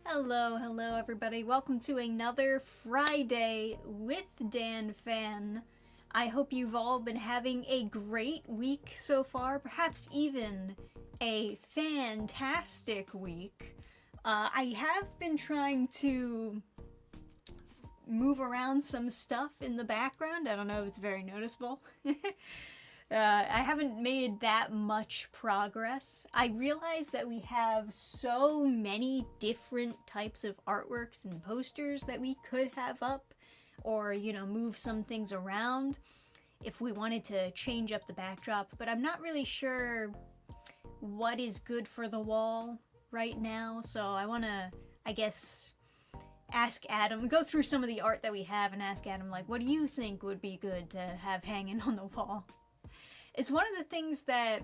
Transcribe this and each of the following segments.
Hello everybody. Welcome to another Friday with Dannphan. I hope you've all been having a great week so far, perhaps even a fantastic week. I have been trying to move around some stuff in the background. I don't know if it's very noticeable. I haven't made that much progress. I realize that we have so many different types of artworks and posters that we could have up, or, move some things around if we wanted to change up the backdrop, but I'm not really sure what is good for the wall right now, so I want to, ask Adam, go through some of the art that we have and ask Adam, what do you think would be good to have hanging on the wall? It's one of the things that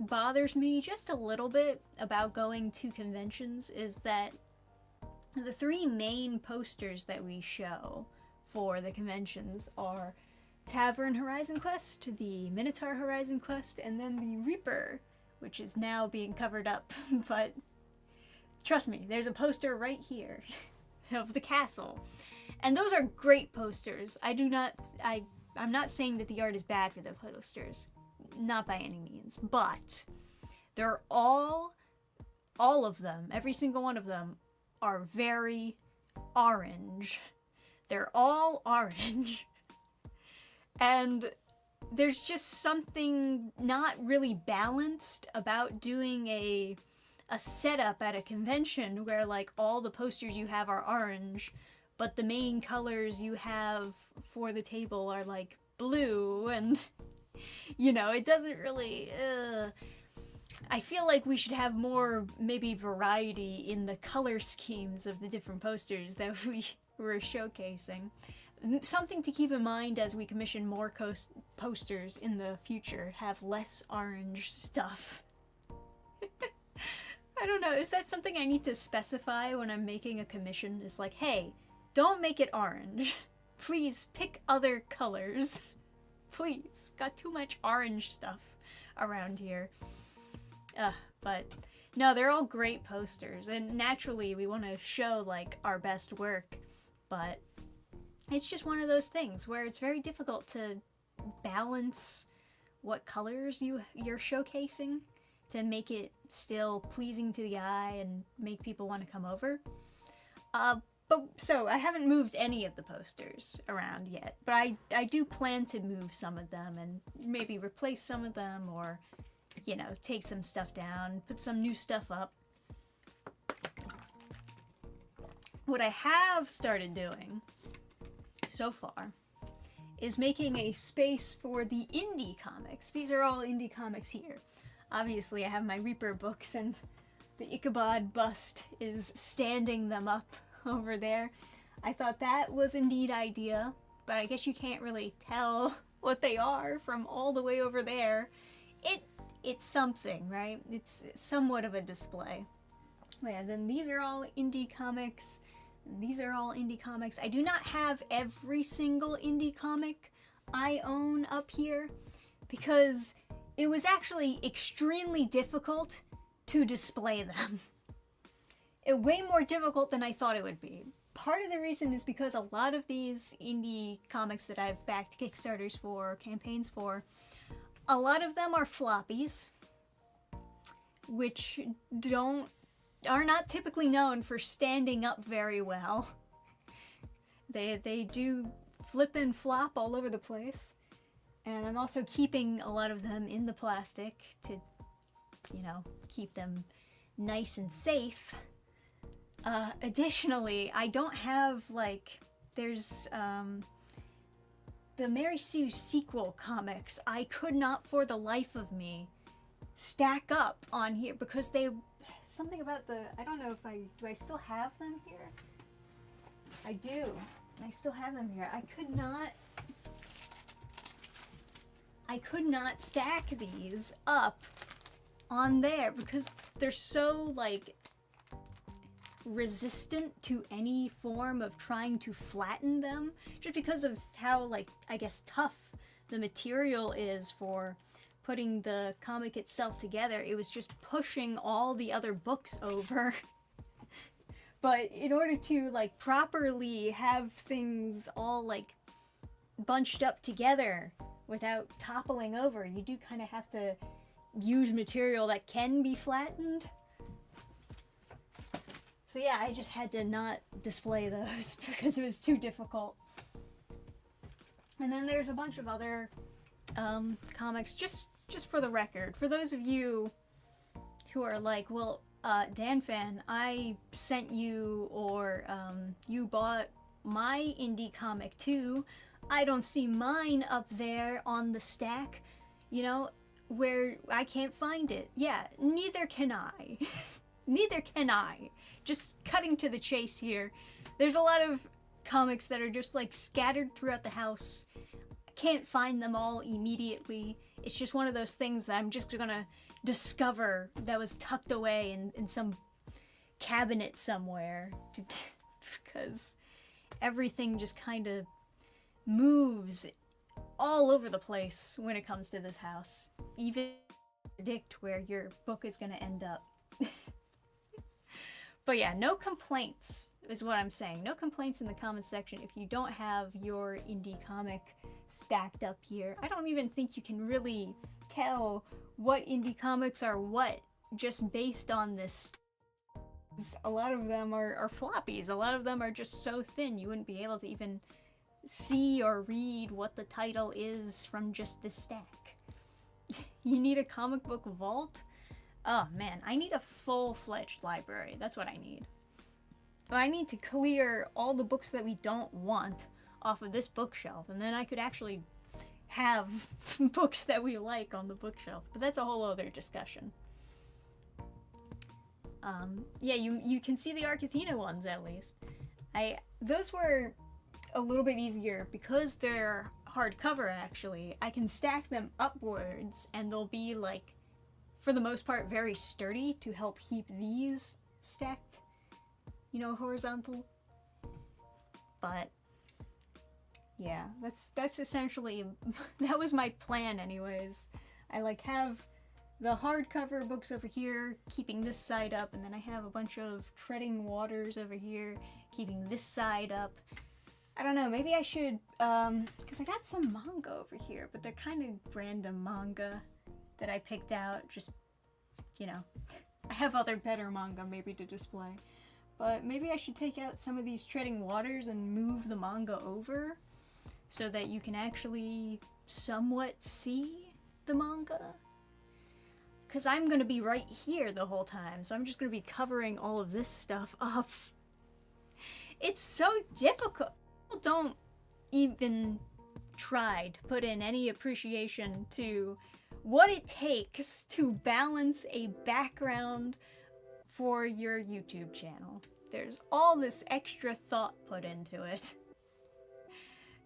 bothers me just a little bit about going to conventions is that the three main posters that we show for the conventions are Tavern Horizon Quest, the Minotaur Horizon Quest, and then the Reaper, which is now being covered up. But trust me, there's a poster right here of the castle. And those are great posters. I'm not saying that the art is bad for the posters. Not by any means, but they're all of them, every single one of them, are very orange. They're all orange. And there's just something not really balanced about doing a setup at a convention where all the posters you have are orange, but the main colors you have for the table are blue, and it doesn't really, I feel like we should have more, maybe, variety in the color schemes of the different posters that we were showcasing. Something to keep in mind as we commission more posters in the future, have less orange stuff. I don't know, is that something I need to specify when I'm making a commission? Is hey, don't make it orange. Please pick other colors. Please, got too much orange stuff around here. But no, they're all great posters, and naturally we want to show our best work, but it's just one of those things where it's very difficult to balance what colors you're showcasing to make it still pleasing to the eye and make people want to come over. So I haven't moved any of the posters around yet, but I do plan to move some of them and maybe replace some of them, or, take some stuff down, put some new stuff up. What I have started doing so far is making a space for the indie comics. These are all indie comics here. Obviously I have my Reaper books, and the Ichabod bust is standing them up over there. I thought that was a neat idea, but I guess you can't really tell what they are from all the way over there. It's something, right? It's somewhat of a display. Yeah, then these are all indie comics. These are all indie comics. I do not have every single indie comic I own up here because it was actually extremely difficult to display them. Way more difficult than I thought it would be. Part of the reason is because a lot of these indie comics that I've backed Kickstarters for, campaigns for, a lot of them are floppies, which are not typically known for standing up very well. They do flip and flop all over the place, and I'm also keeping a lot of them in the plastic to, keep them nice and safe. Additionally, I don't have, there's, the Mary Sue sequel comics. I could not, for the life of me, stack up on here because something about I don't know if do I still have them here? I do. I still have them here. I could not stack these up on there because they're so, resistant to any form of trying to flatten them, just because of how, tough the material is for putting the comic itself together. It was just pushing all the other books over But in order to like properly have things all like bunched up together without toppling over, you do kind of have to use material that can be flattened. So yeah, I just had to not display those because it was too difficult. And then there's a bunch of other comics, just for the record. For those of you who are like, well, Dannphan, I sent you, or you bought my indie comic too. I don't see mine up there on the stack, you know, where I can't find it. Yeah, neither can I. Neither can I. Just cutting to the chase here. There's a lot of comics that are just like scattered throughout the house. I can't find them all immediately. It's just one of those things that I'm just gonna discover that was tucked away in some cabinet somewhere. Because everything just kind of moves all over the place when it comes to this house. Even predict where your book is gonna end up. But yeah, no complaints is what I'm saying. No complaints in the comments section if you don't have your indie comic stacked up here. I don't even think you can really tell what indie comics are what just based on this. A lot of them are floppies. A lot of them are just so thin you wouldn't be able to even see or read what the title is from just this stack. You need a comic book vault? Oh man, I need a full-fledged library. That's what I need. I need to clear all the books that we don't want off of this bookshelf, and then I could actually have books that we like on the bookshelf. But that's a whole other discussion. Yeah, you can see the Arcathena ones at least. Those were a little bit easier because they're hardcover actually. I can stack them upwards and they'll be like, for the most part, very sturdy to help keep these stacked, you know, horizontal. But yeah, that's essentially, that was my plan anyways. I like have the hardcover books over here, keeping this side up, and then I have a bunch of treading waters over here, keeping this side up. I don't know, maybe I should, because I got some manga over here, but they're kind of random manga that I picked out, just, you know, I have other better manga maybe to display. But maybe I should take out some of these treading waters and move the manga over so that you can actually somewhat see the manga. Because I'm going to be right here the whole time, so I'm just going to be covering all of this stuff up. It's so difficult. People don't even try to put in any appreciation to what it takes to balance a background for your YouTube channel. There's all this extra thought put into it.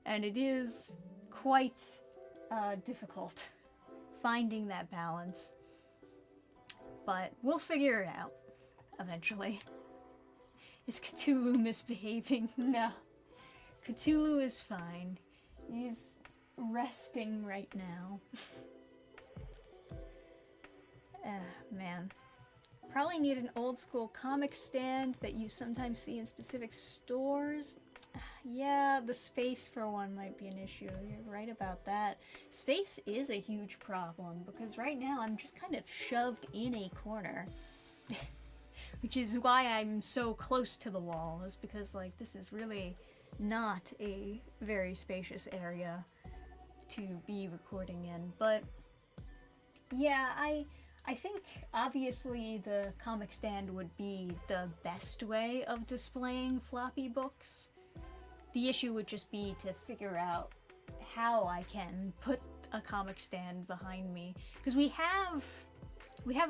And it is quite difficult finding that balance. But we'll figure it out eventually. Is Cthulhu misbehaving? No. Cthulhu is fine. He's resting right now. Man. Probably need an old school comic stand that you sometimes see in specific stores. Yeah, the space for one might be an issue. You're right about that. Space is a huge problem because right now I'm just kind of shoved in a corner. Which is why I'm so close to the wall, is because like this is really not a very spacious area to be recording in. But yeah, I think obviously the comic stand would be the best way of displaying floppy books. The issue would just be to figure out how I can put a comic stand behind me. Because we have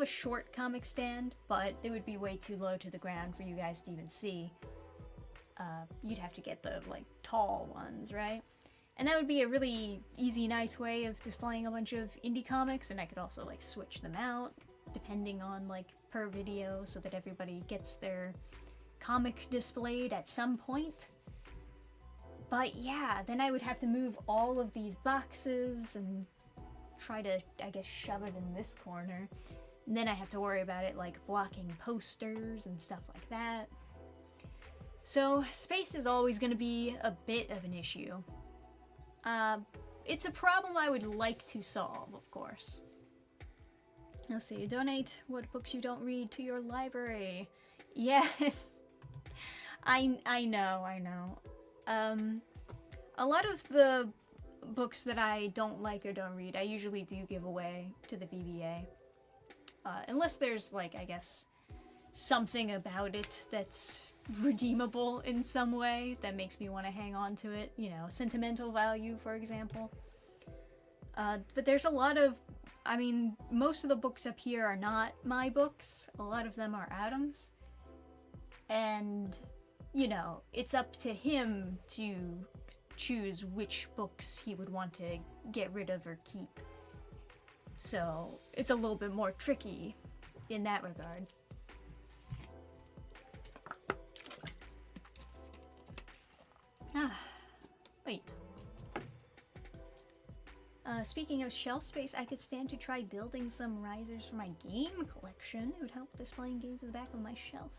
a short comic stand, but it would be way too low to the ground for you guys to even see. You'd have to get the like tall ones, right? And that would be a really easy, nice way of displaying a bunch of indie comics, and I could also like switch them out depending on like per video so that everybody gets their comic displayed at some point. But yeah, then I would have to move all of these boxes and try to, I guess, shove it in this corner. And then I have to worry about it like blocking posters and stuff like that. So space is always going to be a bit of an issue. It's a problem I would like to solve, of course. Let's see, donate what books you don't read to your library. Yes, I know. A lot of the books that I don't like or don't read, I usually do give away to the VBA. Unless there's, like, I guess, something about it that's redeemable in some way that makes me want to hang on to it. You know, sentimental value, for example. But there's a lot of, I mean, most of the books up here are not my books. A lot of them are Adam's. And, you know, it's up to him to choose which books he would want to get rid of or keep. So it's a little bit more tricky in that regard. Wait. Speaking of shelf space, I could stand to try building some risers for my game collection. It would help displaying games at the back of my shelf.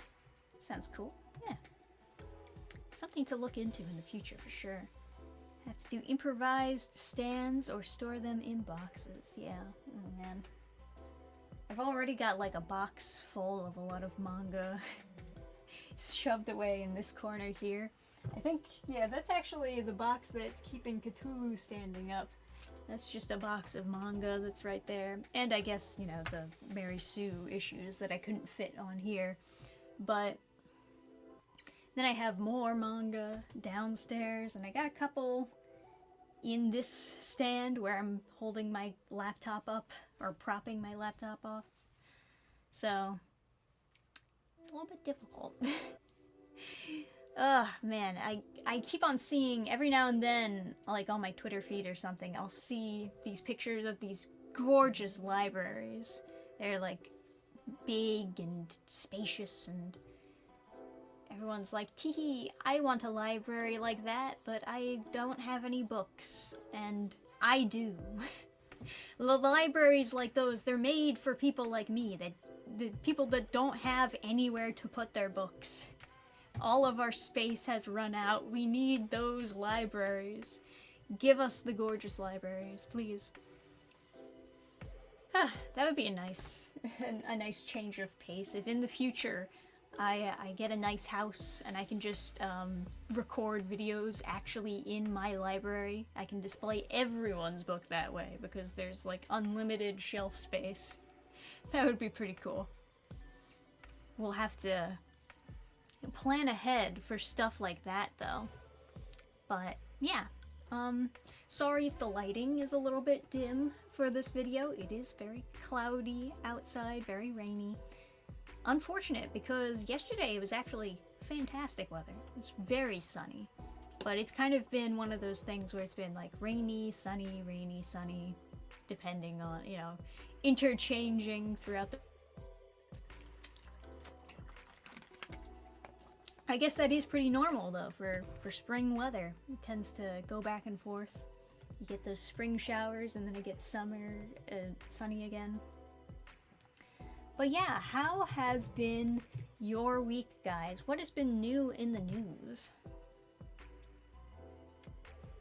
Sounds cool. Yeah. Something to look into in the future for sure. Have to do improvised stands or store them in boxes. Yeah. Oh man. I've already got like a box full of a lot of manga shoved away in this corner here. I think, yeah, that's actually the box that's keeping Cthulhu standing up. That's just a box of manga that's right there. And I guess, you know, the Mary Sue issues that I couldn't fit on here. But then I have more manga downstairs, and I got a couple in this stand where I'm holding my laptop up, or propping my laptop off. So, it's a little bit difficult. Ugh, man, I keep on seeing, every now and then, like on my Twitter feed or something, I'll see these pictures of these gorgeous libraries. They're like big and spacious, and everyone's like, teehee, I want a library like that, but I don't have any books. And I do. The libraries like those, they're made for people like me, the people that don't have anywhere to put their books. All of our space has run out. We need those libraries. Give us the gorgeous libraries, please. That would be a nice change of pace. If in the future I get a nice house and I can just record videos actually in my library, I can display everyone's book that way because there's like unlimited shelf space. That would be pretty cool. We'll have to plan ahead for stuff like that though. But yeah, sorry if the lighting is a little bit dim for this video. It is very cloudy outside, very rainy. Unfortunate because yesterday it was actually fantastic weather. It was very sunny, but it's kind of been one of those things where it's been like rainy, sunny, depending on, you know, interchanging throughout the... I guess that is pretty normal though for spring weather. It tends to go back and forth. You get those spring showers and then it gets summer, sunny again. But yeah, how has been your week, guys? What has been new in the news?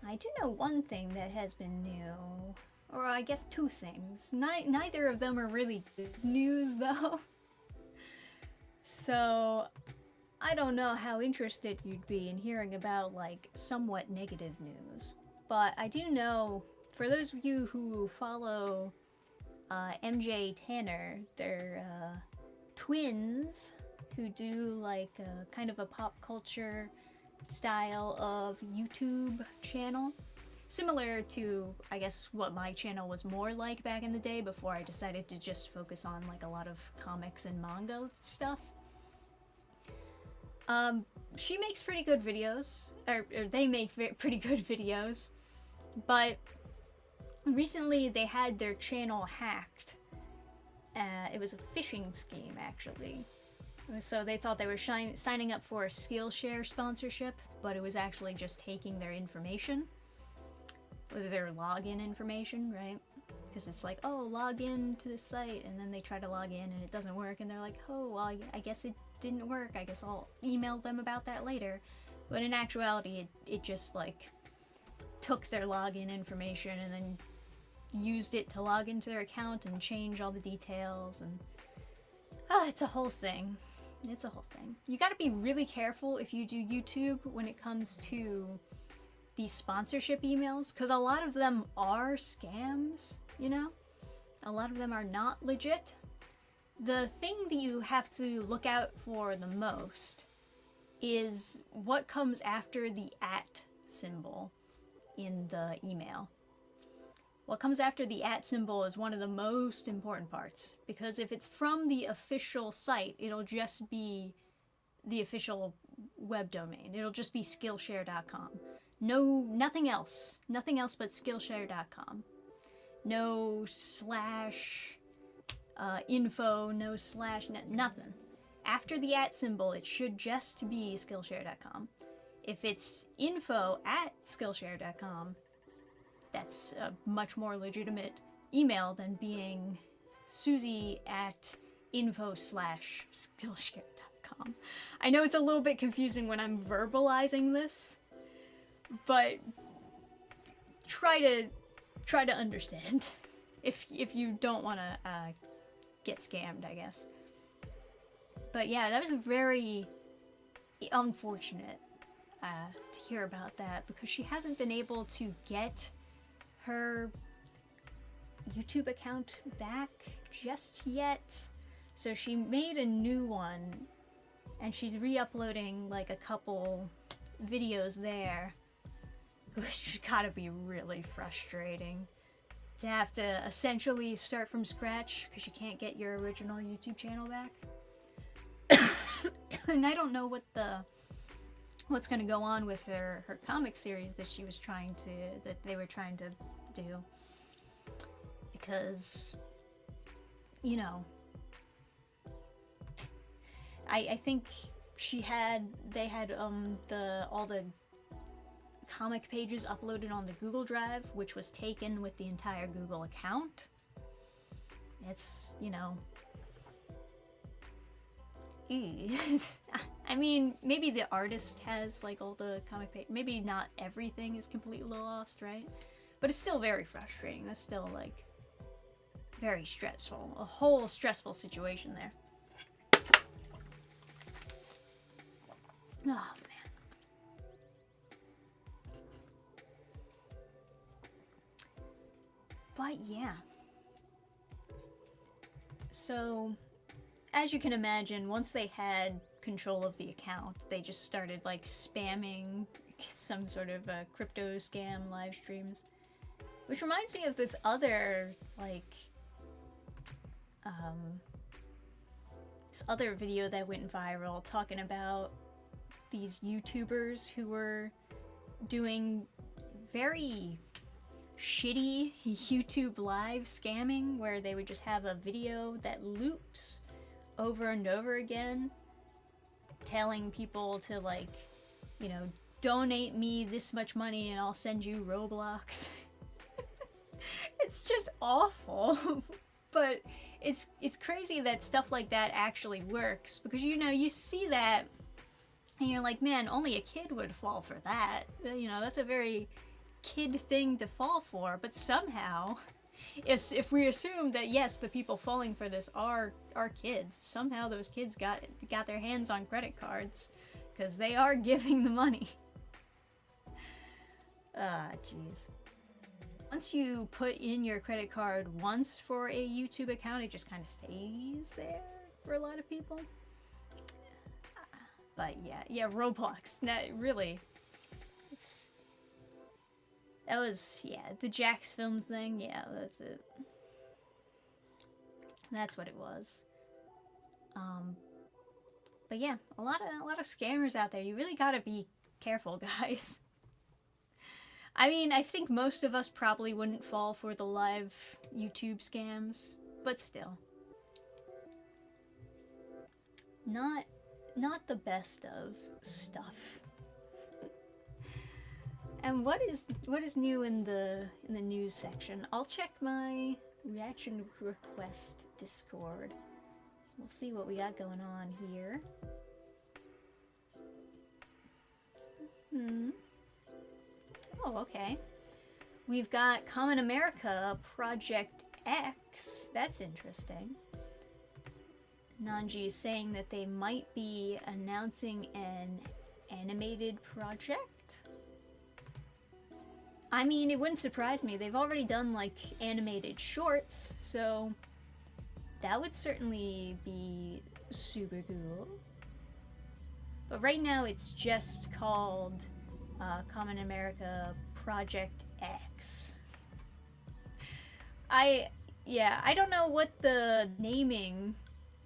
I do know one thing that has been new, or I guess two things. Neither of them are really good news though. So I don't know how interested you'd be in hearing about like somewhat negative news, but I do know, for those of you who follow MJ Tanner, they're twins who do like kind of a pop culture style of YouTube channel, similar to, I guess, what my channel was more like back in the day before I decided to just focus on like a lot of comics and manga stuff. She makes pretty good videos, or they make pretty good videos, but recently they had their channel hacked. It was a phishing scheme, actually. So they thought they were signing up for a Skillshare sponsorship, but it was actually just taking their information, their login information, right? Because it's like, oh, log in to this site, and then they try to log in and it doesn't work, and they're like, oh, well, I guess it didn't work. I guess I'll email them about that later. But in actuality, it just like took their login information and then used it to log into their account and change all the details, and it's a whole thing. It's a whole thing. You gotta be really careful if you do YouTube when it comes to these sponsorship emails, because a lot of them are scams, you know? A lot of them are not legit. The thing that you have to look out for the most is what comes after the @ symbol in the email. What comes after the @ symbol is one of the most important parts, because if it's from the official site, it'll just be the official web domain. It'll just be Skillshare.com. No, nothing else. Nothing else but Skillshare.com. No slash info, no slash, nothing. After the @ symbol, it should just be Skillshare.com. If it's info at Skillshare.com, that's a much more legitimate email than being Susie at info/Skillshare.com. I know it's a little bit confusing when I'm verbalizing this, but try to understand if you don't want to get scammed, I guess. But yeah, that was very unfortunate to hear about that, because she hasn't been able to get her YouTube account back just yet. So she made a new one and she's re-uploading like a couple videos there, which gotta be really frustrating to have to essentially start from scratch because you can't get your original YouTube channel back. And I don't know what's going to go on with her comic series that they were trying to do, because, you know, I think they had all the comic pages uploaded on the Google Drive, which was taken with the entire Google account. It's, you know, I mean, maybe the artist has like all the comic page. Maybe not everything is completely lost, right? But it's still very frustrating. That's still like very stressful. A whole stressful situation there. Oh man. But yeah. So, as you can imagine, once they had control of the account, they just started like spamming some sort of crypto scam live streams. Which reminds me of this other, like, this other video that went viral talking about these YouTubers who were doing very shitty YouTube live scamming, where they would just have a video that loops over and over again, telling people to, like, you know, donate me this much money and I'll send you Roblox. It's just awful. But it's crazy that stuff like that actually works, because, you know, you see that and you're like, man, only a kid would fall for that. You know, that's a very kid thing to fall for. But somehow, if we assume that, yes, the people falling for this are kids, somehow those kids got their hands on credit cards, because they are giving the money. Ah, jeez. Once you put in your credit card once for a YouTube account, it just kind of stays there for a lot of people. But yeah, Roblox. Really, that was the Jax Films thing. Yeah, that's it. That's what it was. But yeah, a lot of scammers out there. You really gotta be careful, guys. I mean, I think most of us probably wouldn't fall for the live YouTube scams, but still. Not the best of stuff. And what is new in the news section? I'll check my reaction request Discord. We'll see what we got going on here. Oh, okay. We've got Common America Project X. That's interesting. Nanji is saying that they might be announcing an animated project. I mean, it wouldn't surprise me. They've already done, like, animated shorts, so that would certainly be super cool. But right now it's just called Common America Project X. I don't know what the naming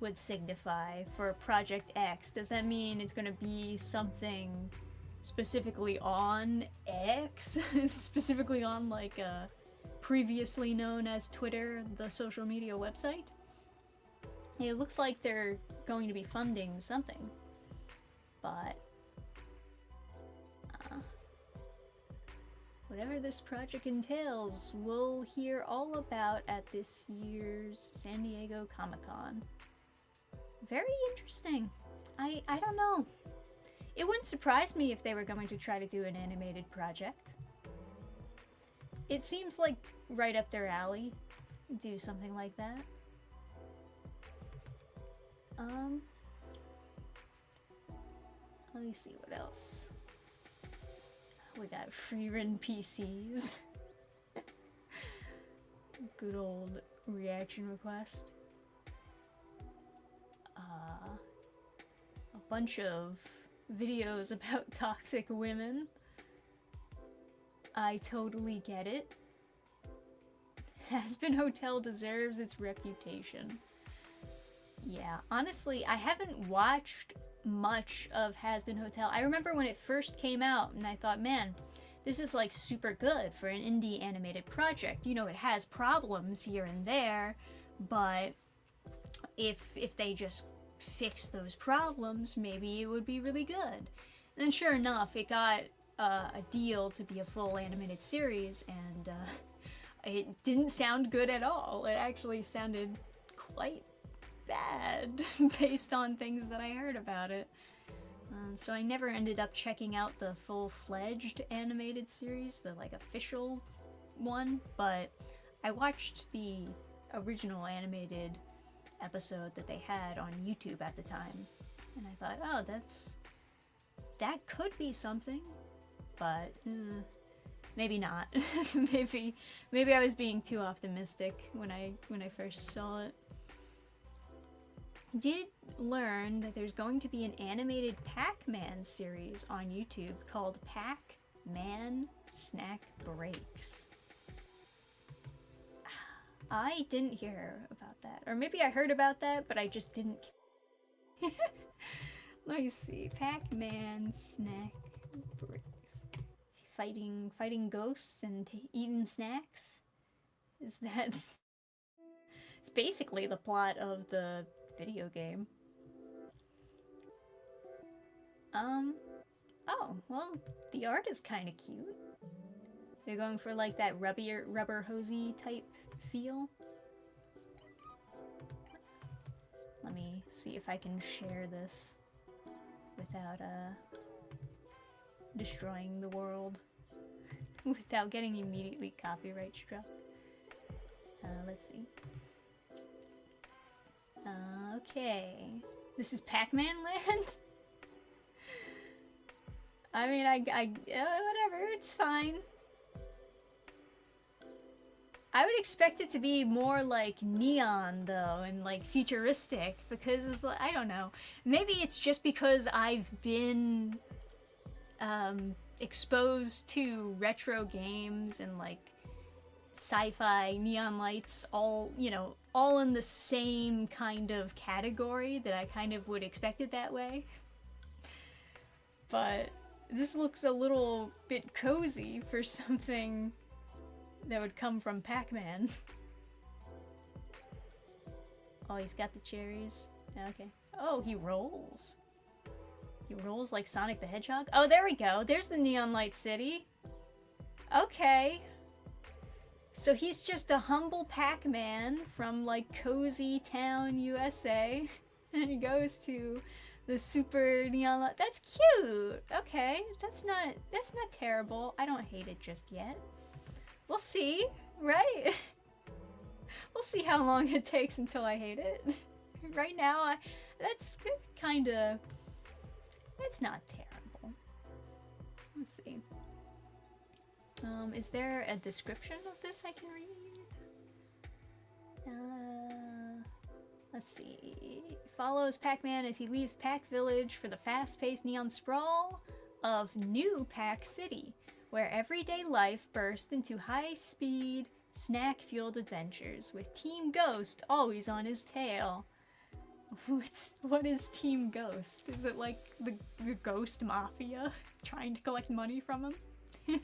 would signify for Project X. Does that mean it's gonna be something specifically on X? Specifically on, like, previously known as Twitter, the social media website? It looks like they're going to be funding something. But whatever this project entails, we'll hear all about at this year's San Diego Comic-Con. Very interesting. I don't know. It wouldn't surprise me if they were going to try to do an animated project. It seems like right up their alley. Do something like that. Let me see what else. We got free-run PCs. Good old reaction request. A bunch of videos about toxic women. I totally get it. Hazbin Hotel deserves its reputation. Yeah, honestly, I haven't watched much of Hazbin Hotel. I remember when it first came out and I thought, man, this is like super good for an indie animated project. You know, it has problems here and there, but if they just fix those problems, maybe it would be really good. And then sure enough, it got a deal to be a full animated series, and it didn't sound good at all. It actually sounded quite bad based on things that I heard about it. So I never ended up checking out the full-fledged animated series, the like official one, but I watched the original animated episode that they had on YouTube at the time, and I thought, oh, that could be something, but maybe not. maybe I was being too optimistic when I first saw it. Did learn that there's going to be an animated Pac-Man series on YouTube called Pac-Man Snack Breaks. I didn't hear about that. Or maybe I heard about that, but I just didn't. Let me see. Pac-Man Snack Breaks. Fighting ghosts and eating snacks? Is that... It's basically the plot of the video game. Oh, well, the art is kind of cute. They're going for like that rubber hosey type feel. Let me see if I can share this without destroying the world. Without getting immediately copyright struck. Let's see. Okay. This is Pac-Man Land? I mean, whatever, it's fine. I would expect it to be more like neon, though, and like futuristic, because it's like, I don't know. Maybe it's just because I've been exposed to retro games and like sci-fi neon lights, all, you know, all in the same kind of category that I kind of would expect it that way. But this looks a little bit cozy for something that would come from Pac-Man. Oh, he's got the cherries. Okay. Oh, he rolls. He rolls like Sonic the Hedgehog. Oh, there we go. There's the Neon Light City. Okay. So he's just a humble Pac-Man from like Cozy Town, USA. And he goes to The super neon light. That's cute. Okay, that's not terrible. I don't hate it just yet. We'll see, right? We'll see how long it takes until I hate it. Right now, that's kind of, that's not terrible. Let's see. Is there a description of this I can read? Let's see. Follows Pac-Man as he leaves Pac Village for the fast-paced neon sprawl of New Pac City, where everyday life bursts into high-speed, snack-fueled adventures, with Team Ghost always on his tail. What is Team Ghost? Is it like the Ghost Mafia trying to collect money from him?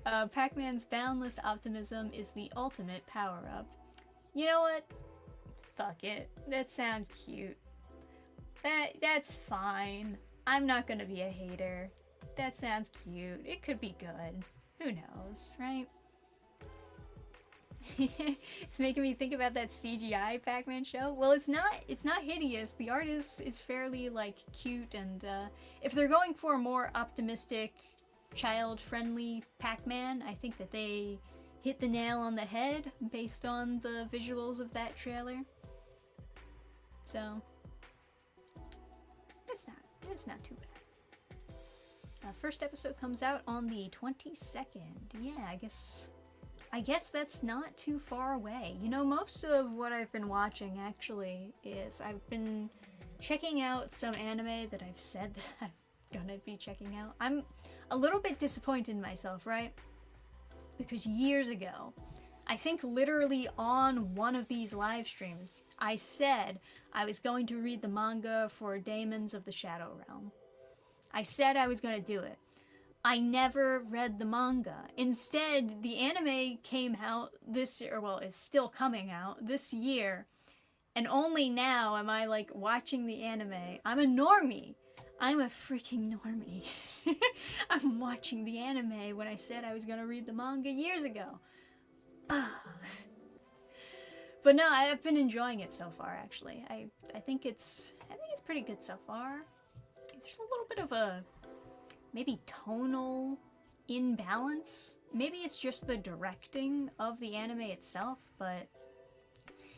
Pac-Man's boundless optimism is the ultimate power-up. You know what? Fuck it. That sounds cute. That's fine. I'm not gonna be a hater. That sounds cute. It could be good. Who knows, right? It's making me think about that CGI Pac-Man show. Well, it's not hideous. The art is fairly like cute, and if they're going for a more optimistic, child-friendly Pac-Man, I think that they hit the nail on the head based on the visuals of that trailer. So it's not too bad. First episode comes out on the 22nd. Yeah, I guess that's not too far away. You know, most of what I've been watching actually is I've been checking out some anime that I've said that I'm gonna be checking out. I'm a little bit disappointed in myself, right? Because years ago, I think literally on one of these live streams, I said I was going to read the manga for Daemons of the Shadow Realm. I said I was going to do it. I never read the manga. Instead, the anime came out this year, well, it's still coming out this year, and only now am I like watching the anime. I'm a normie. I'm a freaking normie. I'm watching the anime when I said I was going to read the manga years ago. But no, I've been enjoying it so far, actually. I think it's pretty good so far. There's a little bit of a maybe tonal imbalance. Maybe it's just the directing of the anime itself, but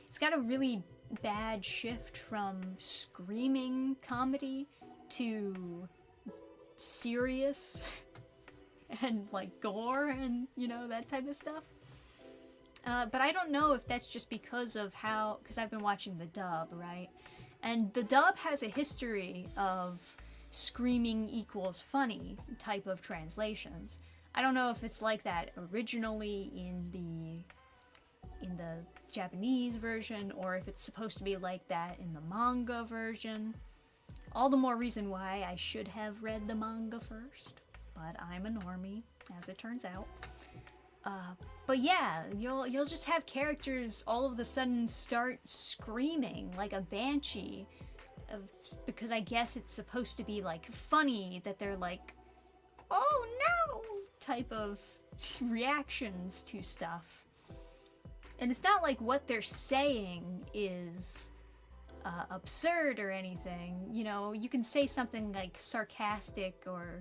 it's got a really bad shift from screaming comedy to serious and like gore and, you know, that type of stuff. But I don't know if that's just because I've been watching the dub, right? And the dub has a history of screaming equals funny type of translations. I don't know if it's like that originally in the Japanese version, or if it's supposed to be like that in the manga version. All the more reason why I should have read the manga first, but I'm a normie, as it turns out. But yeah, you'll just have characters all of a sudden start screaming like a banshee, because I guess it's supposed to be like funny that they're like, oh no, type of reactions to stuff. And it's not like what they're saying is absurd or anything. You know, you can say something like sarcastic or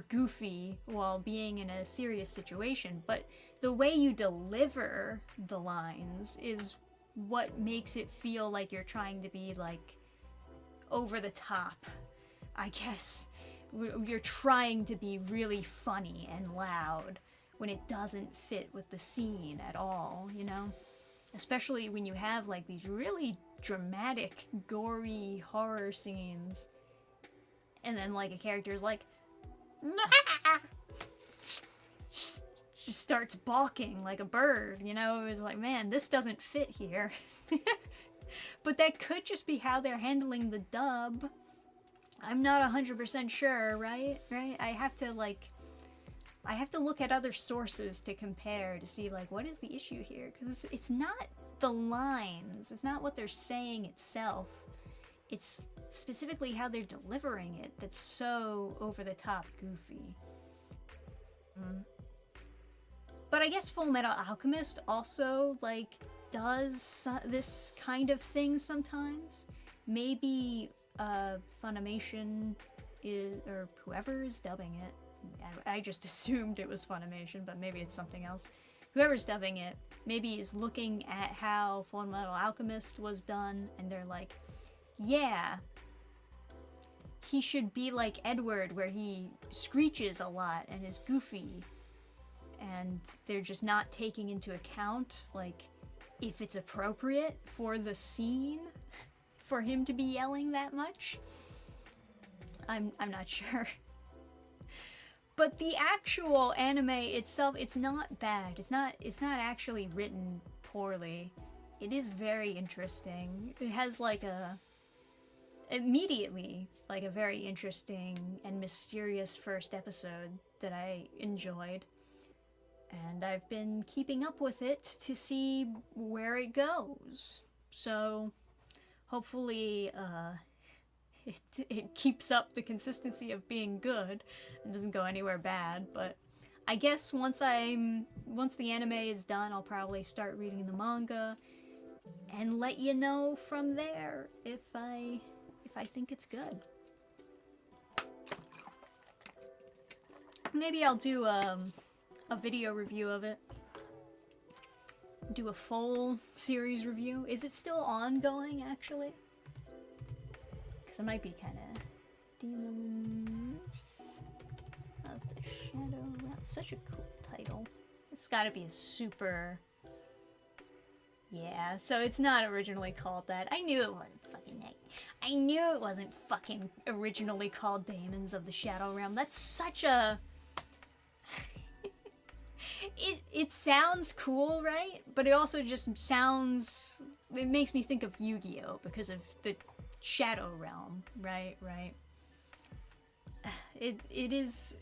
goofy while being in a serious situation, but the way you deliver the lines is what makes it feel like you're trying to be like over the top. I guess you're trying to be really funny and loud when it doesn't fit with the scene at all, you know? Especially when you have like these really dramatic, gory horror scenes, and then like a character's like just starts balking like a bird, you know? It's like, man, this doesn't fit here. But that could just be how they're handling the dub. I'm not 100% sure, right? I have to look at other sources to compare to see like what is the issue here, because it's not the lines, it's not what they're saying itself. It's specifically how they're delivering it that's so over-the-top goofy. But I guess Full Metal Alchemist also, like, does this kind of thing sometimes. maybe Funimation is, or whoever is dubbing it, I just assumed it was Funimation, but maybe it's something else. Whoever's dubbing it maybe is looking at how Fullmetal Alchemist was done, and they're like, yeah, he should be like Edward, where he screeches a lot and is goofy. And they're just not taking into account, like, if it's appropriate for the scene for him to be yelling that much. I'm not sure. But the actual anime itself, it's not bad. It's not actually written poorly. It is very interesting. It has like immediately like a very interesting and mysterious first episode that I enjoyed. And I've been keeping up with it to see where it goes. So hopefully it keeps up the consistency of being good and doesn't go anywhere bad. But I guess once the anime is done, I'll probably start reading the manga and let you know from there if I think it's good. Maybe I'll do a video review of it. Do a full series review. Is it still ongoing, actually? Because it might be kind of... Demons of the Shadow Realm. Such a cool title. It's gotta be a super... Yeah, so it's not originally called that. I knew it wasn't fucking that. I knew it wasn't fucking originally called Demons of the Shadow Realm. That's such a... It sounds cool, right? But it also just sounds... It makes me think of Yu-Gi-Oh! Because of the Shadow Realm, right? It is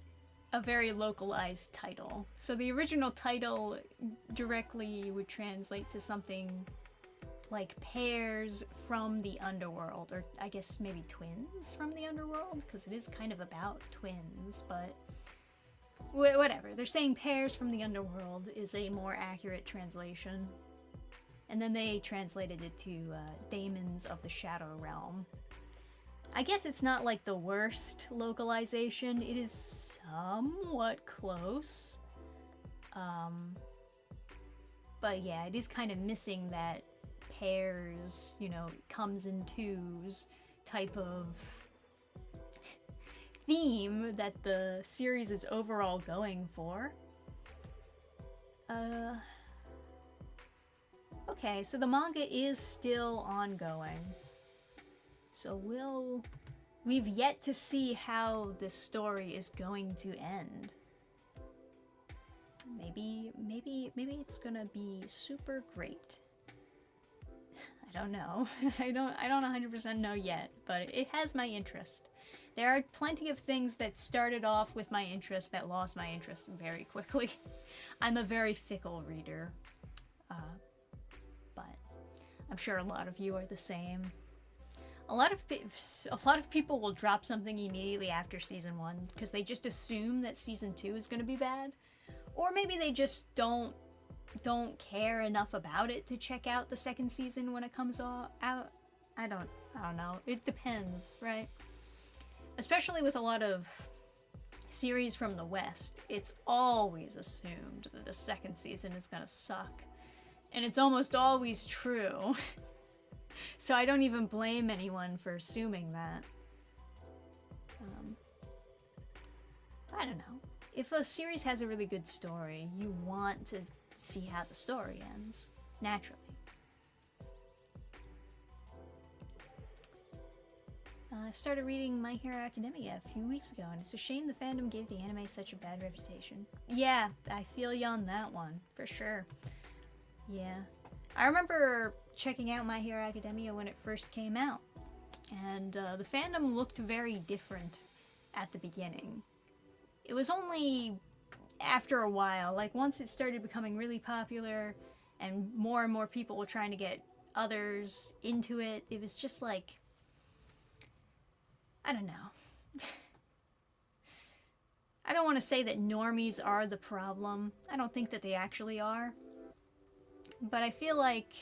a very localized title. So the original title directly would translate to something like pairs from the underworld, or I guess maybe twins from the underworld, because it is kind of about twins, but whatever. They're saying pairs from the underworld is a more accurate translation. And then they translated it to Demons of the Shadow Realm. I guess it's not like the worst localization. It is somewhat close. But yeah, it is kind of missing that pairs, you know, comes in twos type of theme that the series is overall going for. Okay, so the manga is still ongoing. So we've yet to see how this story is going to end. Maybe it's gonna be super great. I don't know. I don't 100% know yet, but it has my interest. There are plenty of things that started off with my interest that lost my interest very quickly. I'm a very fickle reader, but I'm sure a lot of you are the same. A lot of people will drop something immediately after season 1 because they just assume that season 2 is going to be bad, or maybe they just don't care enough about it to check out the second season when it comes out. I don't know. It depends, right? Especially with a lot of series from the West, it's always assumed that the second season is gonna suck. And it's almost always true. So I don't even blame anyone for assuming that. I don't know. If a series has a really good story, you want to see how the story ends, naturally. I started reading My Hero Academia a few weeks ago, and it's a shame the fandom gave the anime such a bad reputation. Yeah, I feel you on that one, for sure. Yeah. I remember checking out My Hero Academia when it first came out, and the fandom looked very different at the beginning. It was only after a while, like once it started becoming really popular and more people were trying to get others into it, it was just like, I don't know. I don't want to say that normies are the problem. I don't think that they actually are. But I feel like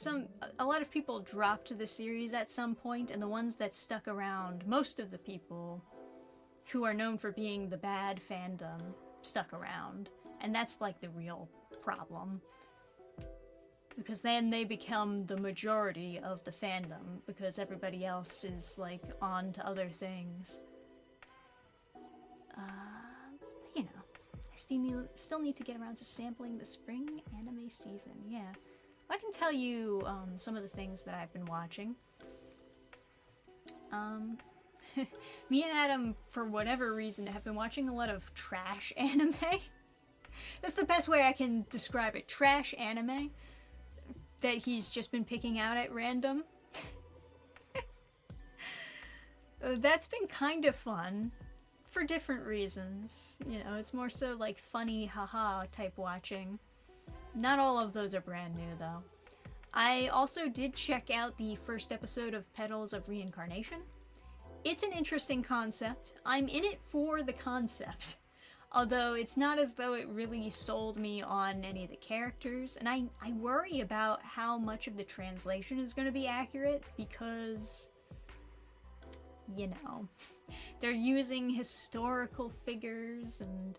a lot of people dropped the series at some point, and the ones that stuck around, most of the people who are known for being the bad fandom stuck around, and that's like the real problem. Because then they become the majority of the fandom, because everybody else is like on to other things. You know, I still need to get around to sampling the spring anime season. Yeah, I can tell you some of the things that I've been watching. Me and Adam, for whatever reason, have been watching a lot of trash anime. That's the best way I can describe it. Trash anime that he's just been picking out at random. That's been kind of fun. For different reasons. You know, it's more so like funny, haha type watching. Not all of those are brand new though. I also did check out the first episode of Petals of Reincarnation. It's an interesting concept. I'm in it for the concept. Although it's not as though it really sold me on any of the characters. And I worry about how much of the translation is going to be accurate because, you know, they're using historical figures and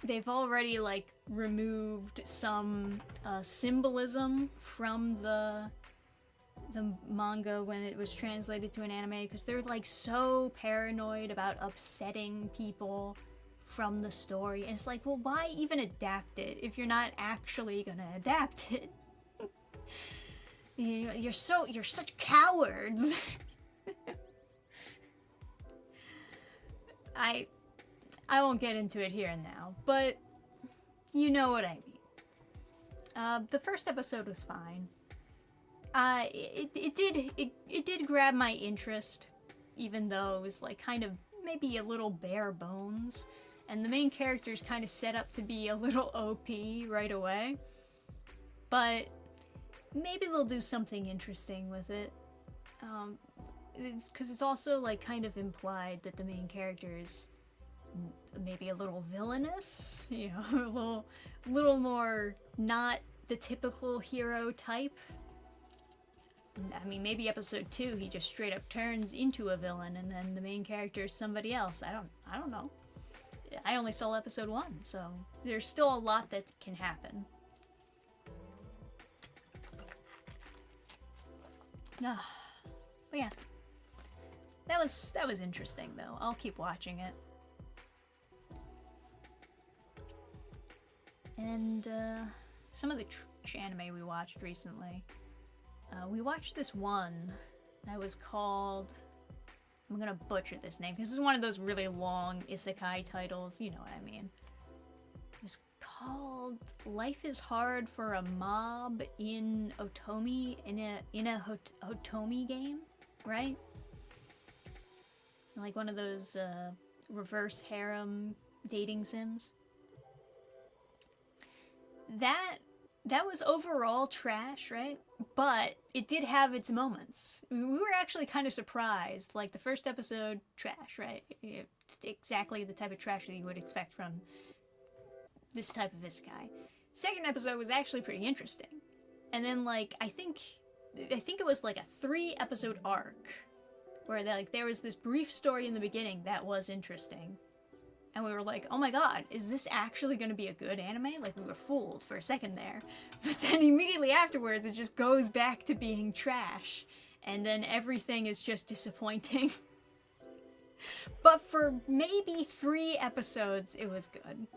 they've already like removed some symbolism from the manga when it was translated to an anime because they're like so paranoid about upsetting people from the story, and it's like, well, why even adapt it if you're not actually gonna adapt it? You're such cowards. I won't get into it here and now, but you know what I mean. The first episode was fine. It did grab my interest, even though it was like kind of maybe a little bare bones, and the main character's kind of set up to be a little OP right away. But maybe they'll do something interesting with it. Because it's also like kind of implied that the main character is maybe a little villainous, you know, a little more not the typical hero type. I mean, maybe episode 2 he just straight up turns into a villain and then the main character is somebody else. I don't know. I only saw episode 1, so there's still a lot that can happen. But yeah. That was interesting though. I'll keep watching it. And some of the trash anime we watched recently. We watched this one that was called, I'm gonna butcher this name because it's one of those really long isekai titles, you know what I mean. It was called Life is Hard for a Mob in Otomi, in a Otomi game, right? Like one of those reverse harem dating sims. That was overall trash, right? But it did have its moments. We were actually kind of surprised. Like the first episode, trash, right? It's exactly the type of trash that you would expect from this type of isekai. Second episode was actually pretty interesting. And then like I think it was like a 3-episode arc where there was this brief story in the beginning that was interesting. And we were like, oh my god, is this actually going to be a good anime? Like, we were fooled for a second there. But then immediately afterwards, it just goes back to being trash. And then everything is just disappointing. But for maybe 3 episodes, it was good.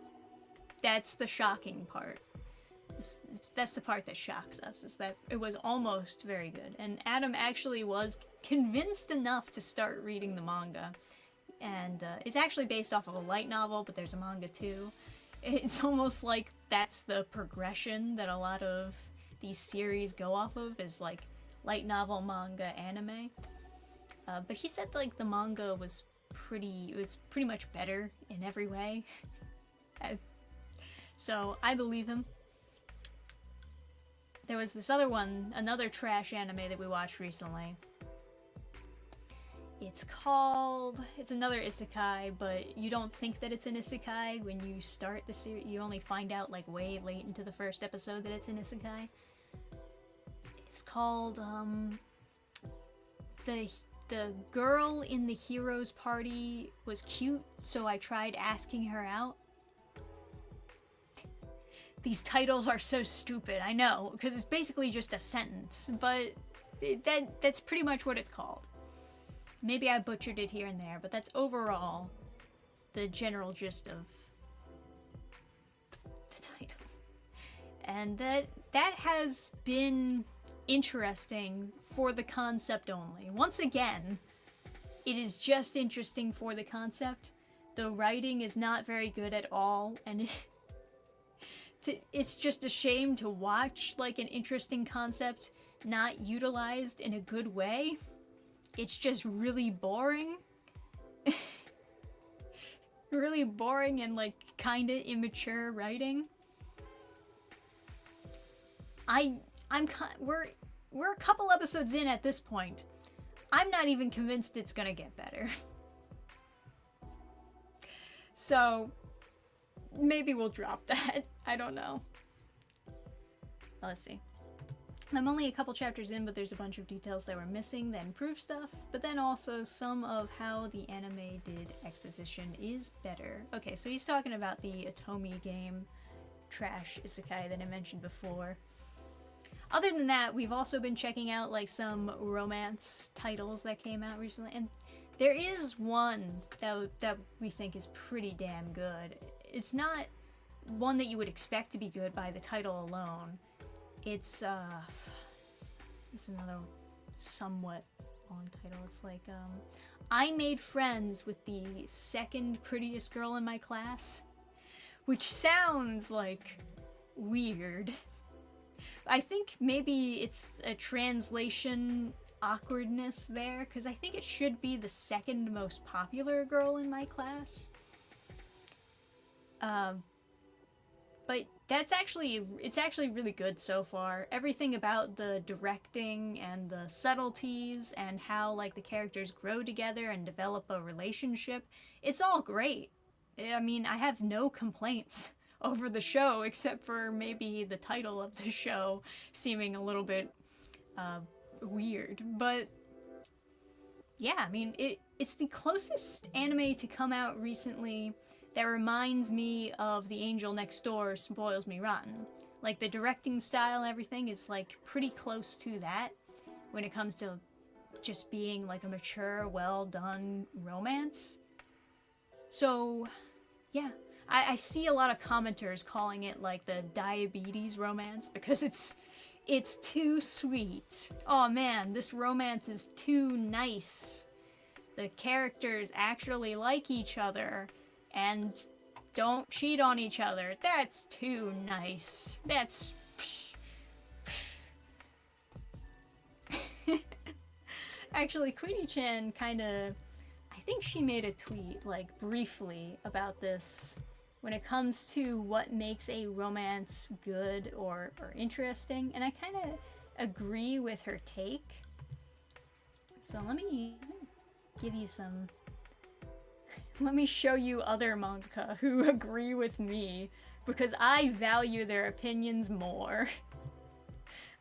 That's the shocking part. That's the part that shocks us, is that it was almost very good. And Adam actually was convinced enough to start reading the manga. And it's actually based off of a light novel, but there's a manga too. It's almost like that's the progression that a lot of these series go off of, is like light novel, manga, anime. But he said like the manga was pretty much better in every way. So I believe him. There was this other one, another trash anime that we watched recently. It's another isekai, but you don't think that it's an isekai when you start the series. You only find out like way late into the first episode that it's an isekai. It's called, the girl in the hero's party was cute, so I tried asking her out. These titles are so stupid, I know, because it's basically just a sentence, but that's pretty much what it's called. Maybe I butchered it here and there, but that's overall the general gist of the title. And that has been interesting for the concept only. Once again, it is just interesting for the concept. The writing is not very good at all, and it's just a shame to watch like an interesting concept not utilized in a good way. It's just really boring. Really boring and like kinda immature writing. We're a couple episodes in at this point. I'm not even convinced it's gonna get better. So maybe we'll drop that. I don't know. Let's see. I'm only a couple chapters in, but there's a bunch of details that were missing that improve stuff, but then also some of how the anime did exposition is better. Okay, so he's talking about the Otomi game trash isekai that I mentioned before. Other than that, we've also been checking out like some romance titles that came out recently, and there is one that we think is pretty damn good. It's not one that you would expect to be good by the title alone. It's another somewhat long title. It's like, I made friends with the second prettiest girl in my class, which sounds like weird. I think maybe it's a translation awkwardness there, because I think it should be the second most popular girl in my class. But it's actually really good so far. Everything about the directing and the subtleties and how like the characters grow together and develop a relationship, it's all great. I mean, I have no complaints over the show except for maybe the title of the show seeming a little bit weird. But yeah, I mean, it's the closest anime to come out recently that reminds me of The Angel Next Door Spoils Me Rotten. Like, the directing style and everything is, like, pretty close to that when it comes to just being, like, a mature, well-done romance. So, yeah. I see a lot of commenters calling it, like, the diabetes romance because it's too sweet. Oh, man, this romance is too nice. The characters actually like each other and don't cheat on each other. That's too nice. That's... Actually, Queenie-chan kinda... I think she made a tweet, like, briefly about this when it comes to what makes a romance good or interesting, and I kinda agree with her take. So let me give you some... Let me show you other mangaka who agree with me, because I value their opinions more.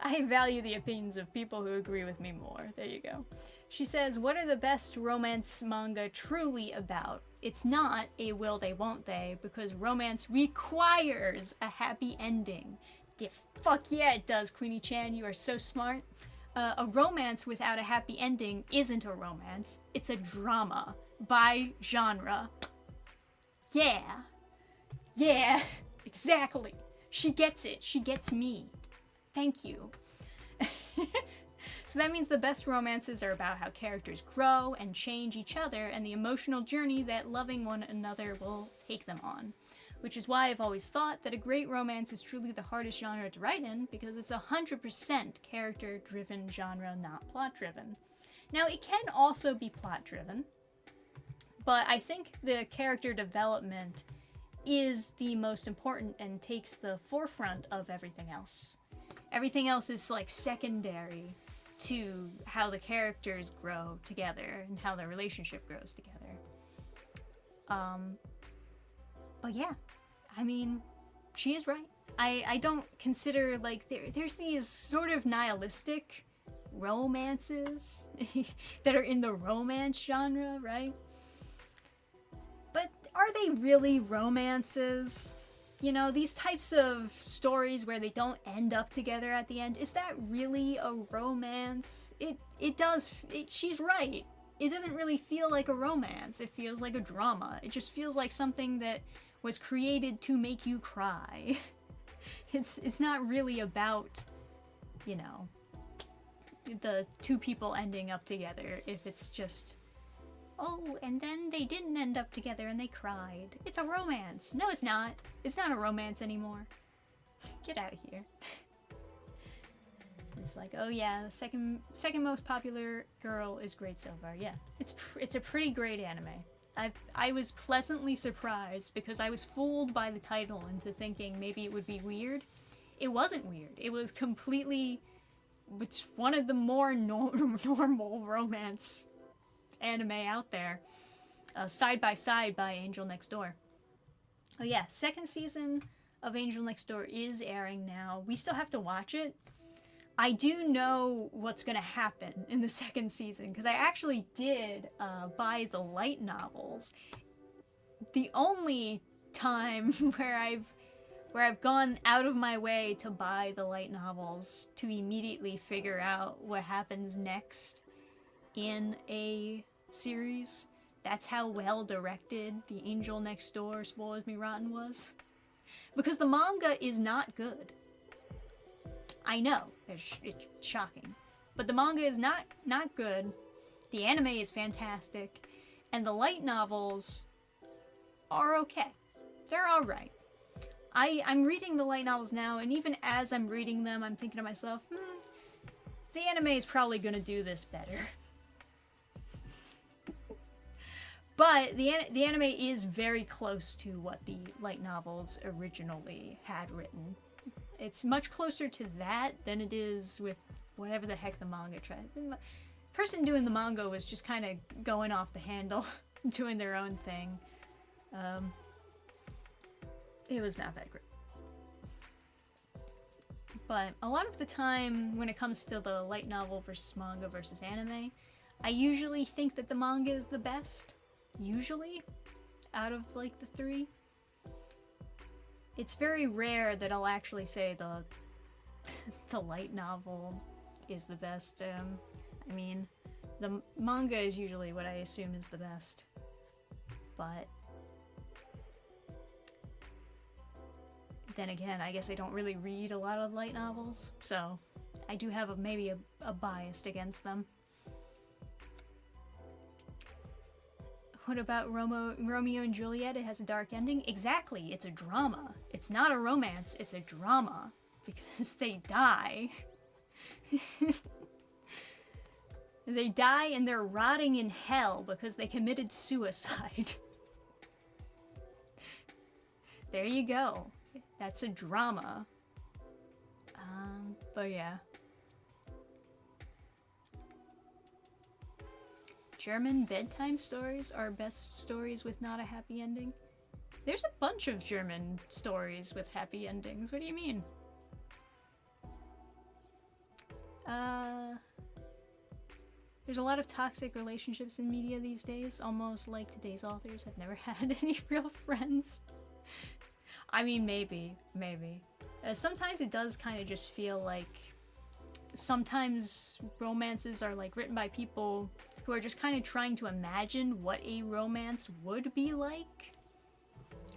I value the opinions of people who agree with me more. There you go. She says, what are the best romance manga truly about? It's not a will they won't they, because romance requires a happy ending. Fuck yeah it does, Queenie-chan, you are so smart. A romance without a happy ending isn't a romance, it's a drama. By genre. Yeah. Yeah, exactly. She gets it. She gets me. Thank you. So that means the best romances are about how characters grow and change each other and the emotional journey that loving one another will take them on. Which is why I've always thought that a great romance is truly the hardest genre to write in, because it's 100% character-driven genre, not plot-driven. Now, it can also be plot-driven, but I think the character development is the most important and takes the forefront of everything else. Everything else is like secondary to how the characters grow together and how their relationship grows together. But yeah, I mean, she is right. I don't consider, like, there's these sort of nihilistic romances that are in the romance genre, right? But are they really romances? You know, these types of stories where they don't end up together at the end, is that really a romance? She's right. It doesn't really feel like a romance. It feels like a drama. It just feels like something that was created to make you cry. It's not really about, you know, the two people ending up together if it's just, oh, and then they didn't end up together and they cried. It's a romance. No, it's not. It's not a romance anymore. Get out of here. It's like, oh yeah, the second most popular girl is great so far. Yeah, it's a pretty great anime. I was pleasantly surprised because I was fooled by the title into thinking maybe it would be weird. It wasn't weird. It was completely, it's one of the more normal romance anime out there. Side by Side by Angel Next Door. Oh yeah, second season of Angel Next Door is airing now. We still have to watch it. I do know what's going to happen in the second season because I actually did buy the light novels. The only time where I've gone out of my way to buy the light novels to immediately figure out what happens next in a series. That's how well directed the Angel Next Door Spoilers Me Rotten was. Because the manga is not good. I know, it's shocking. But the manga is not good. The anime is fantastic. And the light novels are okay. They're alright. I'm reading the light novels now, and even as I'm reading them, I'm thinking to myself, the anime is probably gonna do this better. But the anime is very close to what the light novels originally had written. It's much closer to that than it is with whatever the heck the manga tried. The person doing the manga was just kind of going off the handle, doing their own thing. It was not that great. But a lot of the time, when it comes to the light novel versus manga versus anime, I usually think that the manga is the best. Usually, out of like the three. It's very rare that I'll actually say the light novel is the best. I mean, the manga is usually what I assume is the best. But then again, I guess I don't really read a lot of light novels, so I do have maybe a bias against them. What about Romeo and Juliet? It has a dark ending. Exactly, it's a drama. It's not a romance, it's a drama. Because they die. They die and they're rotting in hell because they committed suicide. There you go. That's a drama. But yeah. German bedtime stories are best stories with not a happy ending. There's a bunch of German stories with happy endings. What do you mean? There's a lot of toxic relationships in media these days, almost like today's authors have never had any real friends. I mean, maybe. Sometimes it does kind of just feel like sometimes romances are like written by people who are just kind of trying to imagine what a romance would be like.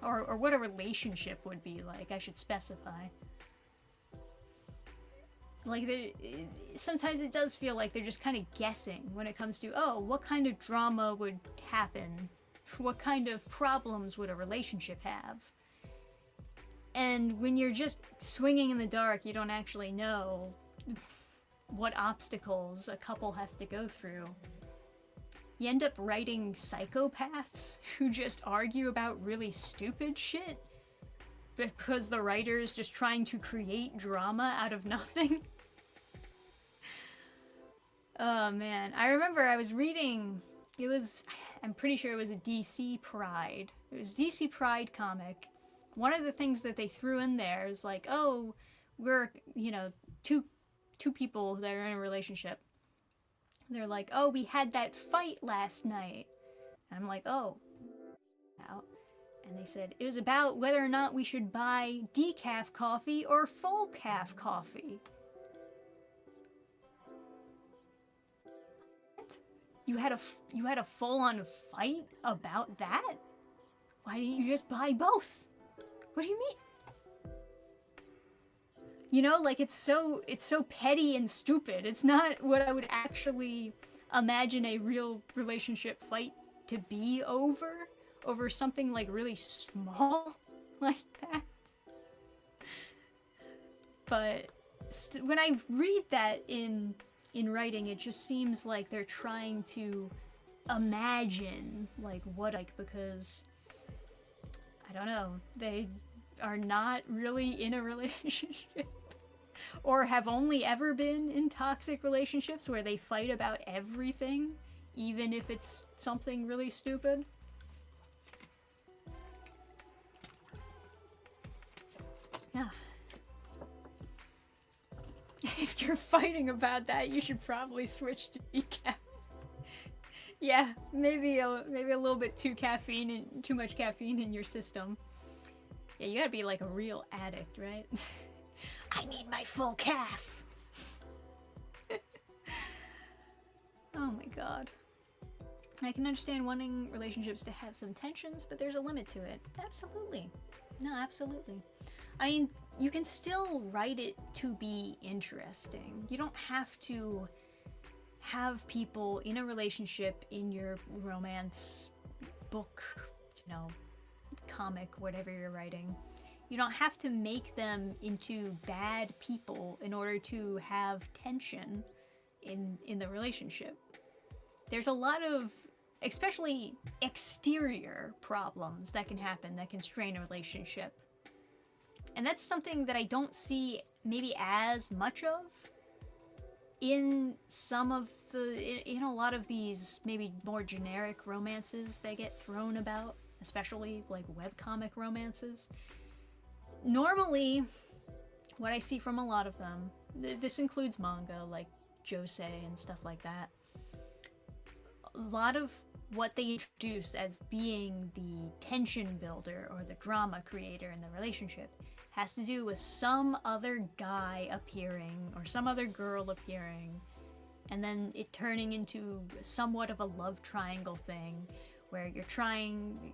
Or what a relationship would be like, I should specify. Like, sometimes it does feel like they're just kind of guessing when it comes to, oh, what kind of drama would happen? What kind of problems would a relationship have? And when you're just swinging in the dark, you don't actually know what obstacles a couple has to go through. You end up writing psychopaths who just argue about really stupid shit because the writer is just trying to create drama out of nothing. Oh man, I remember I was reading, I'm pretty sure it was a DC Pride. It was DC Pride comic one of the things that they threw in there is like, oh, we're, you know, two people that are in a relationship. They're like, oh, we had that fight last night. And I'm like, oh. And they said, it was about whether or not we should buy decaf coffee or full calf coffee. What? You had a full-on fight about that? Why didn't you just buy both? What do you mean? You know, like, it's so petty and stupid. It's not what I would actually imagine a real relationship fight to be over something like really small like that. But when I read that in writing, it just seems like they're trying to imagine like what, like, because I don't know, they are not really in a relationship or have only ever been in toxic relationships where they fight about everything, even if it's something really stupid. Yeah. If you're fighting about that, you should probably switch to decaf. Yeah, maybe a little bit too much caffeine in your system. Yeah, you gotta be like a real addict, right? I need my full calf. Oh my god. I can understand wanting relationships to have some tensions, but there's a limit to it. Absolutely. No, absolutely. I mean, you can still write it to be interesting. You don't have to have people in a relationship in your romance book, you know, comic, whatever you're writing. You don't have to make them into bad people in order to have tension in the relationship. There's a lot of, especially exterior problems that can happen that can strain a relationship. And that's something that I don't see maybe as much of in some of in a lot of these maybe more generic romances that get thrown about, especially like webcomic romances. Normally, what I see from a lot of them, this includes manga like josei and stuff like that, a lot of what they introduce as being the tension builder or the drama creator in the relationship has to do with some other guy appearing or some other girl appearing, and then it turning into somewhat of a love triangle thing where you're trying,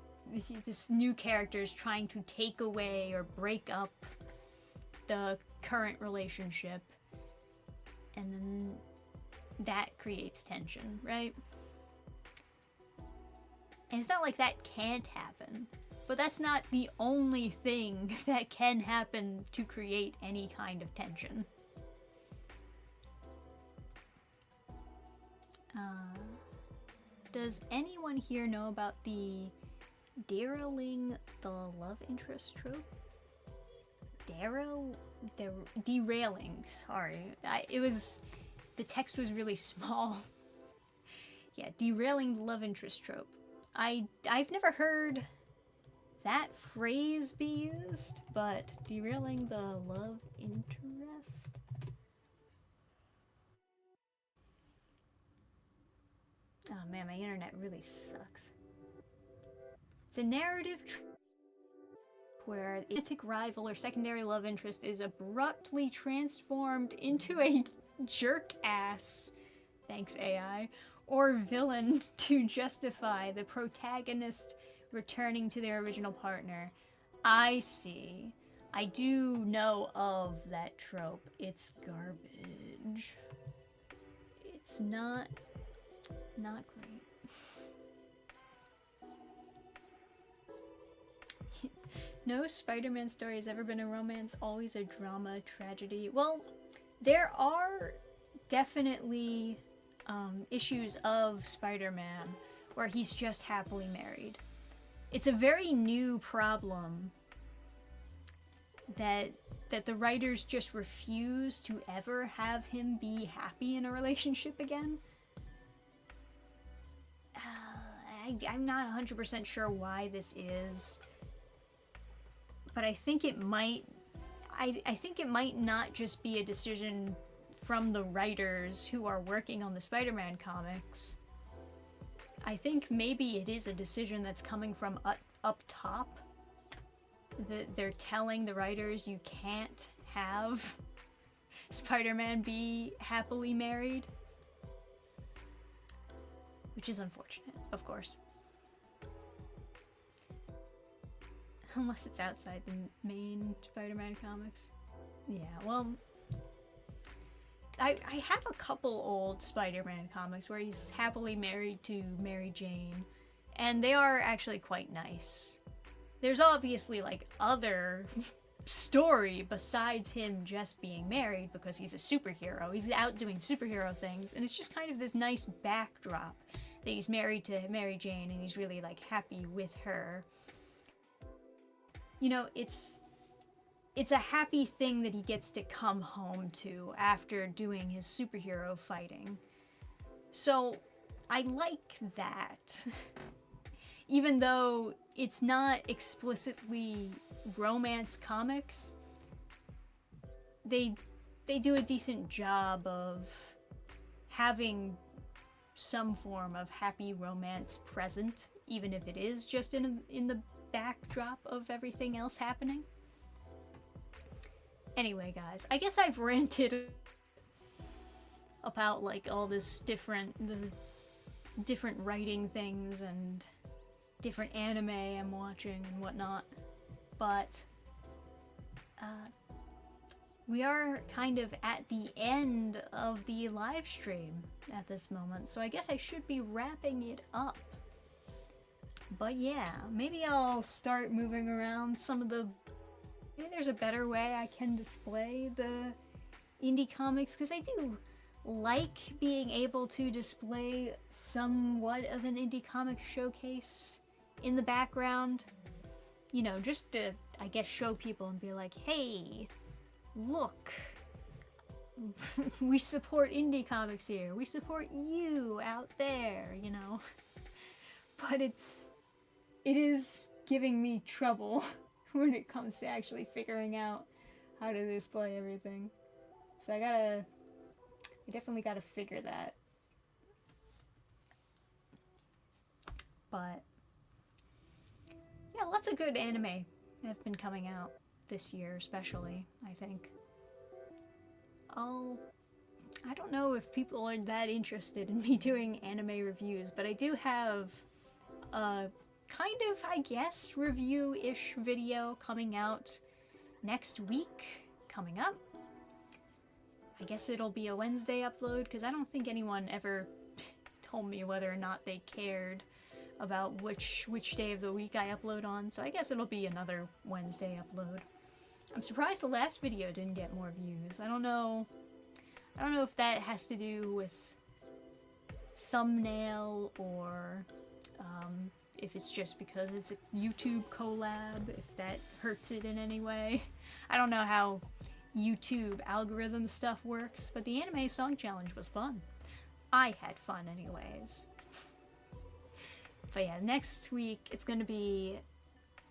this new character is trying to take away or break up the current relationship, and then that creates tension, right? And it's not like that can't happen, but that's not the only thing that can happen to create any kind of tension. Does anyone here know about the derailing the love interest trope? Derailing, sorry. The text was really small. Yeah, derailing the love interest trope. I've never heard that phrase be used, but derailing the love interest? Oh man, my internet really sucks. It's a narrative where the romantic rival or secondary love interest is abruptly transformed into a jerk ass, thanks AI, or villain to justify the protagonist returning to their original partner. I see. I do know of that trope. It's garbage. It's not great. No Spider-Man story has ever been a romance, always a drama, tragedy. Well, there are definitely issues of Spider-Man where he's just happily married. It's a very new problem that the writers just refuse to ever have him be happy in a relationship again. I'm not 100% sure why this is. but I think it might, I think it might not just be a decision from the writers who are working on the Spider-Man comics. I think maybe it is a decision that's coming from up top. They're telling the writers you can't have Spider-Man be happily married. Which is unfortunate, of course. Unless it's outside the main Spider-Man comics. Yeah, well, I have a couple old Spider-Man comics where he's happily married to Mary Jane, and they are actually quite nice. There's obviously, like, other story besides him just being married because he's a superhero. He's out doing superhero things, and it's just kind of this nice backdrop that he's married to Mary Jane and he's really, like, happy with her. You know, it's a happy thing that he gets to come home to after doing his superhero fighting. So, I like that. Even though it's not explicitly romance comics, they do a decent job of having some form of happy romance present, even if it is just in the backdrop of everything else happening. Anyway, guys, I guess I've ranted about, like, all this different writing things and different anime I'm watching and whatnot, but we are kind of at the end of the live stream at this moment, so I guess I should be wrapping it up. But yeah, maybe I'll start moving around some of the... Maybe there's a better way I can display the indie comics, because I do like being able to display somewhat of an indie comic showcase in the background. You know, just to, I guess, show people and be like, hey, look, we support indie comics here. We support you out there, you know. But it is giving me trouble when it comes to actually figuring out how to display everything. So I definitely gotta figure that. But yeah, lots of good anime have been coming out this year, especially, I think. I don't know if people are that interested in me doing anime reviews, but I do have a kind of, I guess, review-ish video coming out next week, coming up. I guess it'll be a Wednesday upload, because I don't think anyone ever told me whether or not they cared about which day of the week I upload on, so I guess it'll be another Wednesday upload. I'm surprised the last video didn't get more views. I don't know if that has to do with thumbnail or if it's just because it's a YouTube collab, if that hurts it in any way. I don't know how YouTube algorithm stuff works, but the anime song challenge was fun. I had fun anyways. But yeah, next week it's gonna be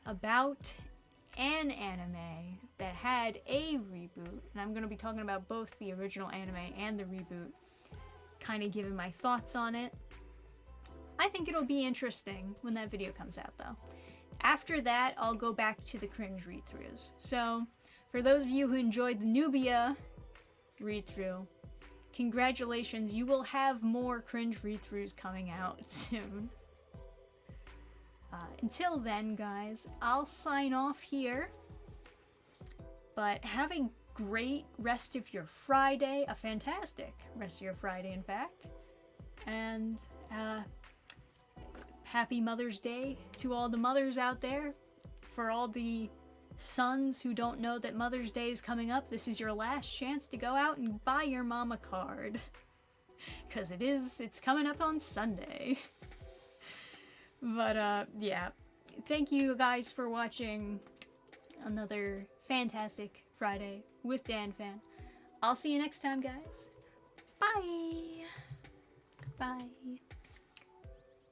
about an anime that had a reboot, and I'm gonna be talking about both the original anime and the reboot, kind of giving my thoughts on it. I think it'll be interesting when that video comes out, though. After that, I'll go back to the cringe read-throughs. So, for those of you who enjoyed the Nubia read-through, congratulations, you will have more cringe read-throughs coming out soon. Until then, guys, I'll sign off here. But have a great rest of your Friday, a fantastic rest of your Friday, in fact. And, happy Mother's Day to all the mothers out there. For all the sons who don't know that Mother's Day is coming up, this is your last chance to go out and buy your mom a card. Because it's coming up on Sunday. But, yeah. Thank you guys for watching another fantastic Friday with Dannphan. I'll see you next time, guys. Bye! Bye.